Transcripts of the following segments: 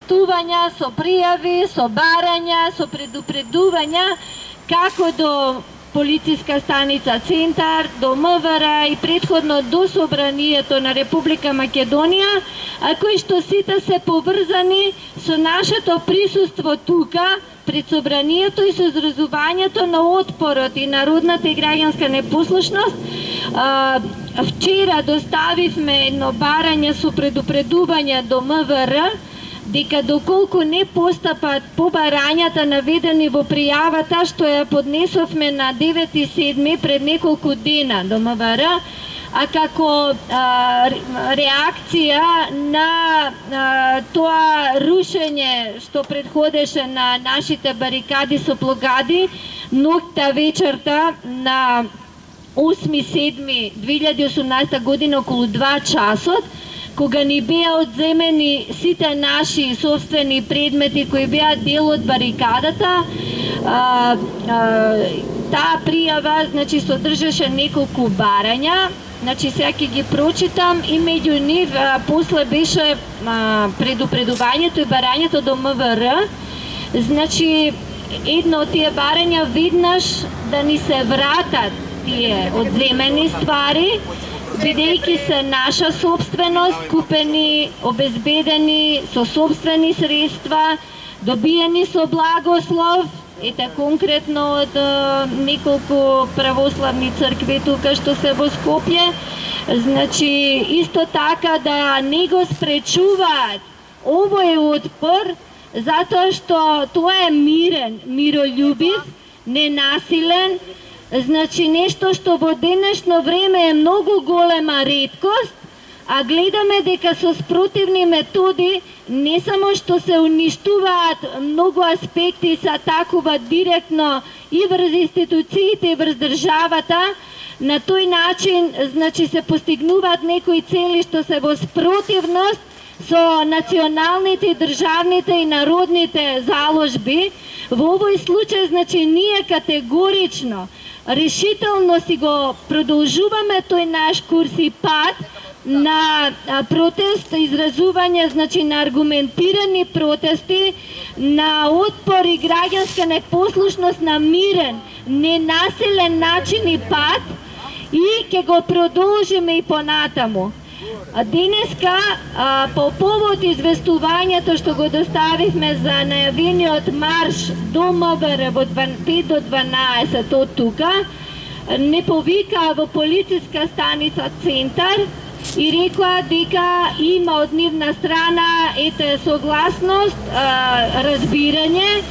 известувања, со пријави, со барања, со предупредувања како до полициска станица Центар, до МВР и предходно до Собранието на Република Македонија, а кои што сите се поврзани со нашето присуство тука пред Собранието и со изразувањето на отпорот и народната и граѓанска непослушност. Вчера доставивме едно барање со предупредување до МВР дека доколку не постапат по барањата наведени во пријавата што ја поднесовме на 9.7. пред неколку дена до МВР, а како реакција на тоа рушење што предходеше на нашите барикади со плогади, ноќта вечерта на 8.7.2018 година околу 2 часот, кога ни беа одземени сите наши собствени предмети кои беа дел од барикадата. Таа пријава, значи, содржаше неколку барања, значи сега ќе ги прочитам и меѓу нив после беше предупредувањето и барањето до МВР. Значи, едно од тие барања веднаш да ни се вратат тие одземени ствари, бидејќи се наша собственост, купени, обезбедени со собствени средства, добиени со благослов, ете конкретно од неколку православни цркви тука што се во Скопје. Значи, исто така да не го спречуваат овој отпор, затоа што тоа е мирен, мирољубив, ненасилен, значи нешто што во денешно време е многу голема реткост, а гледаме дека со спротивни методи не само што се уништуваат многу аспекти, се атакуваат директно и врз институциите и врз државата, на тој начин значи се постигнуваат некои цели што се во спротивност со националните, државните и народните заложби. Во овој случај, значи, ние категорично, решително си го продолжуваме тој наш курс и пат на протест, изразување, значи, на аргументирани протести, на отпор и граѓанска непослушност на мирен, ненасилен начин и пат, и ќе го продолжиме и понатаму. Денеска, по повод известувањето што го доставивме за најавениот марш до МВР во 5 до 12 од тука, не повика во полициска станица Центар и рекоа дека има од нивна страна согласност, разбирање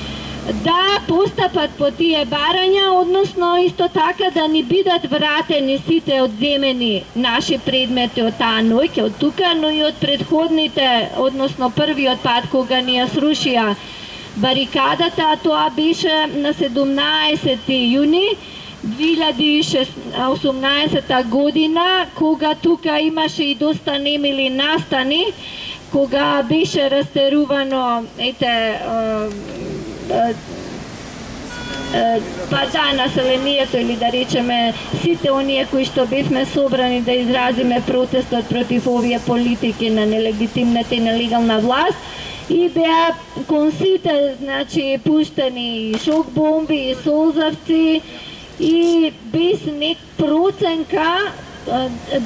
да постапат по тие барања, односно исто така да ни бидат вратени сите одземени наши предмети од таа ноќ, од тука, но и од предходните, односно првиот пат кога ни ја срушија барикадата, тоа беше на 17 јуни 2018 година, кога тука имаше и доста немили настани, кога беше растерувано населението, или да речеме сите оние кои што бевме собрани да изразиме протестот против овие политики на нелегитимната и нелегална власт, и беа кон сите, значи, пуштени шок бомби и солзавци, и без нек проценка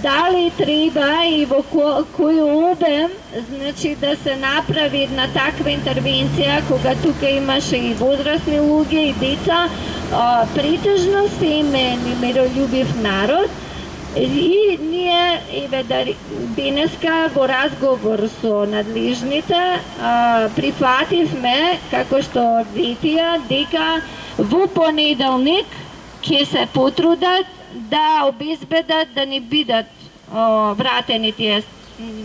дали треба и во кој обем, значи, да се направи една таква интервенција, кога тука имаше и возрастни луѓе и деца, претежно се имен и мирољубив народ. И ние денеска во разговор со надлежните прифативме, како што ветија, дека во понеделник ќе се потрудат да обезбедат да ни бидат вратени тие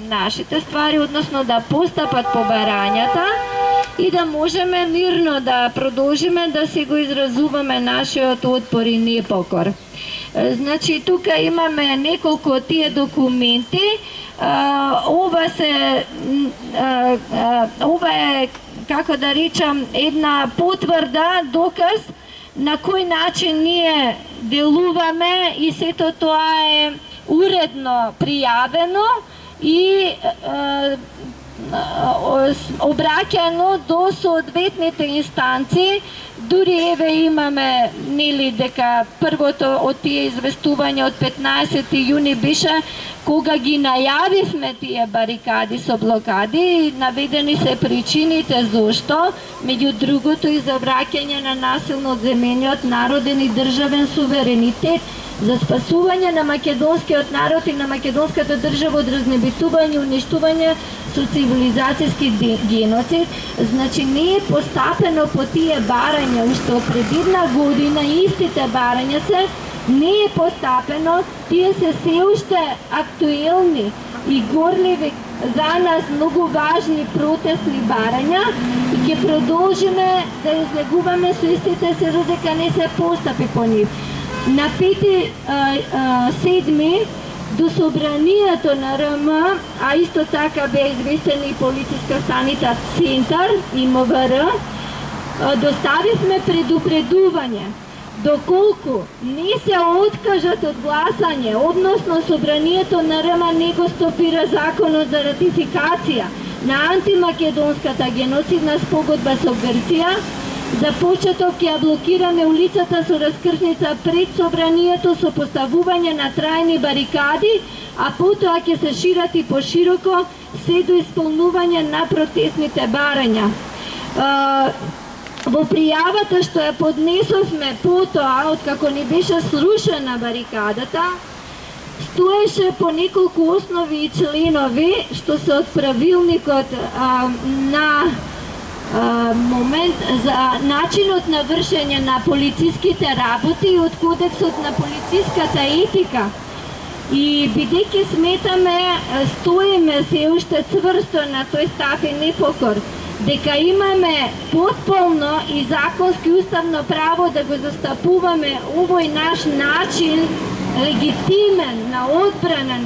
нашите ствари, односно да постапат по барањата и да можеме мирно да продолжиме да си го изразуваме нашиот отпор и непокор. Значи, тука имаме неколку од тие документи. Ова е, како да речам, една потврда, доказ на кој начин ние делуваме, и сето тоа е уредно пријавено и обраќано до соодветните инстанции. Дури еве имаме нели дека првото од тие известувања од 15 јуни беше кога ги најавивме тие барикади со блокади, наведени се причините зошто, меѓу другото и за враќање на насилно одземениот народен и државен суверенитет, за спасување на македонскиот народ и на македонската држава од разнебитување и уништување со цивилизацијски геноцид. Значи не е постапено по тие барања, уште од пред една година истите барања се, не е постапено, тие се се уште актуелни и горливи за нас многу важни протестни барања и ќе продолжиме да излегуваме со истите се додека не се постапи по нив. На 5.7. до собранието на РМ, а исто така бе известен и полициска станица Центар и МВР, доставивме предупредување. Доколку не се откажат од гласање, односно собранието на РМ не го стопира законот за ратификација на антимакедонската геноцидна спогодба со Грција, за почеток ќе блокираме улицата со раскрсница пред собранието со поставување на трајни барикади, а потоа ќе се шират и пошироко се до исполнување на протестните барања. Во пријавата што ја поднесовме потоа, откако ни беше срушена барикадата, стоеше по неколку основи и членови што се од правилникот на момент за начинот на вршење на полициските работи и од кодексот на полициската етика. И бидејќи сметаме, стоиме се уште цврсто на тој став и непокор, дека имаме потполно и законски уставно право да го застапуваме овој наш начин легитимен на одбрана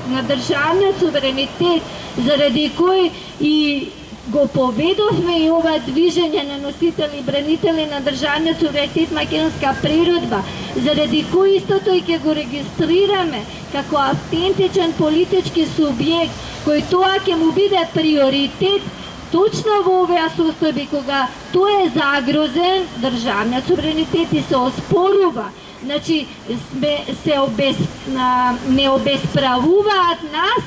на државниот суверенитет, заради кој и го поведовме и ова движење на носители и бранители на државниот суверенитет македонска природба, заради кој истото и ќе го регистрираме како автентичен политички субјект, кој тоа ќе му биде приоритет точно во овие состојби кога тој е загрозен државниот суверенитет и се оспорува. Значи не обесправуваат нас,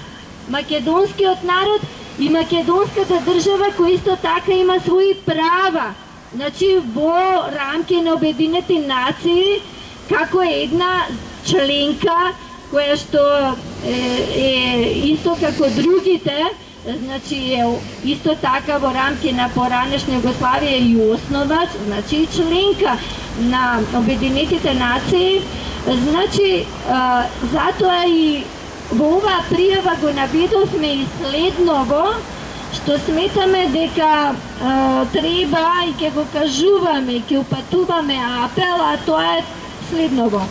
македонскиот народ и македонската држава, која исто така има своји права. Значи во рамки на Обединети нации, како една членка која што е исто како другите, значи е исто така во рамки на поранешна Југославија и основач, значи членка на Обединетите нации. Значи затоа и во оваа пријава го наведовме и следново, што сметаме дека треба и ќе го кажуваме, ќе упатуваме апел, а тоа е следново.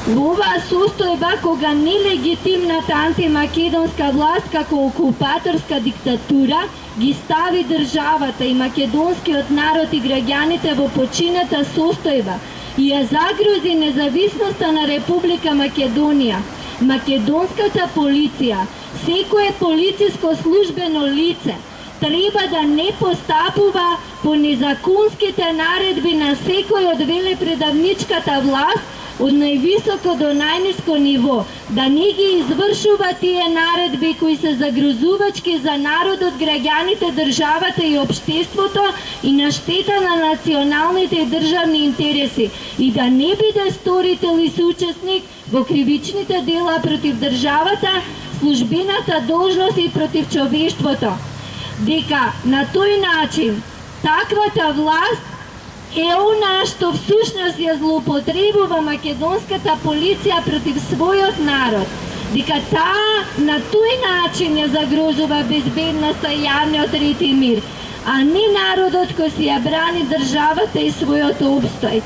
Во оваа состојба кога нелегитимната антимакедонска власт како окупаторска диктатура ги стави државата и македонскиот народ и граѓаните во почината состојба и ја загрози независноста на Република Македонија, македонската полиција, секое полициско службено лице треба да не постапува по незаконските наредби на секој од велепредавничката власт од највисоко до најниско ниво, да не ги извршува тие наредби кои се загрозувачки за народот, граѓаните, државата и општеството и на штета на националните и државни интереси и да не биде сторител и соучесник во кривичните дела против државата, службената должност и против човештвото. Дека на тој начин таквата власт е она што всушност ја злоупотребува македонската полиција против својот народ, дека таа на тој начин ја загрозува безбедноста и јавниот ред и мир, а не народот кој си ја брани државата и својот опстој.